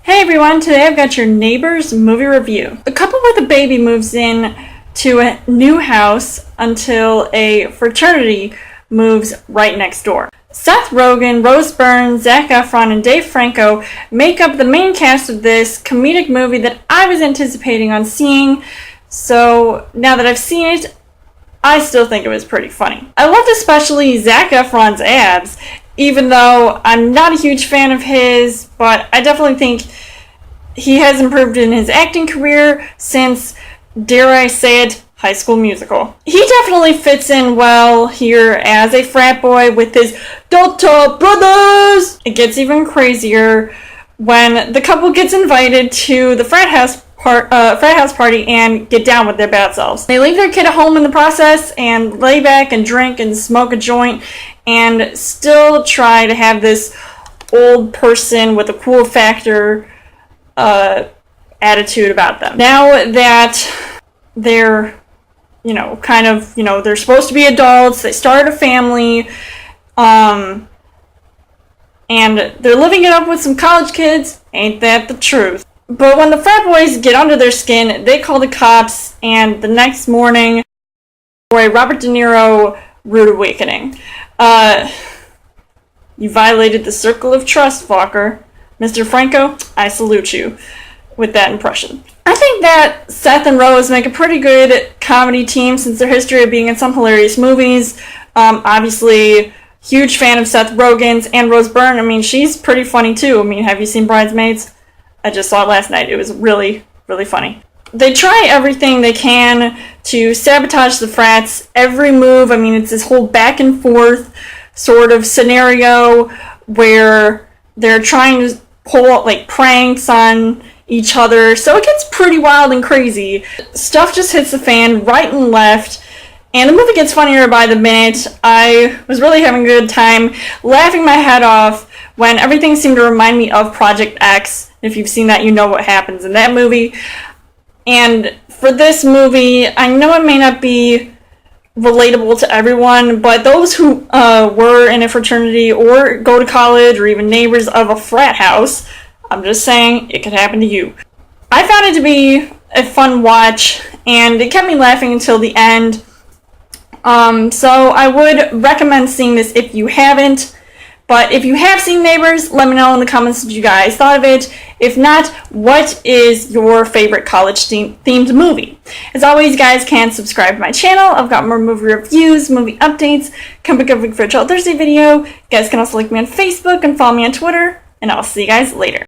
Hey everyone, today I've got your neighbor's movie review. A couple with a baby moves in to a new house until a fraternity moves right next door. Seth Rogen, Byrne, Zac Efron, and Dave Franco make up the main cast of this comedic movie that I was anticipating on seeing, so now that I've seen it, I still think it was pretty funny. I loved especially Zac Efron's abs, even though I'm not a huge fan of his, but I definitely think he has improved in his acting career since, dare I say it, High School Musical. He definitely fits in well here as a frat boy with his Delta brothers! It gets even crazier when the couple gets invited to the frat house party and get down with their bad selves. They leave their kid at home in the process and lay back and drink and smoke a joint and still try to have this old person with a cool factor attitude about them. Now that they're, they're supposed to be adults, they start a family, and they're living it up with some college kids, ain't that the truth? But when the frat boys get under their skin, they call the cops, and the next morning, for a Robert De Niro rude awakening. You violated the circle of trust, Walker. Mr. Franco, I salute you with that impression. I think that Seth and Rose make a pretty good comedy team since their history of being in some hilarious movies. Obviously, huge fan of Seth Rogen's and Rose Byrne. I mean, she's pretty funny too. I mean, have you seen Bridesmaids? I just saw it last night. It was really, really funny. They try everything they can to sabotage the frats. Every move, I mean, it's this whole back and forth sort of scenario where they're trying to pull like pranks on each other. So it gets pretty wild and crazy. Stuff just hits the fan right and left. And the movie gets funnier by the minute. I was really having a good time laughing my head off when everything seemed to remind me of Project X. If you've seen that, you know what happens in that movie. And for this movie, I know it may not be relatable to everyone, but those who were in a fraternity or go to college or even neighbors of a frat house, I'm just saying it could happen to you. I found it to be a fun watch, and it kept me laughing until the end. So I would recommend seeing this if you haven't. But if you have seen Neighbors, let me know in the comments what you guys thought of it. If not, what is your favorite college-themed movie? As always, you guys can subscribe to my channel. I've got more movie reviews, movie updates, come back every for a Child Thursday video. You guys can also like me on Facebook and follow me on Twitter. And I'll see you guys later.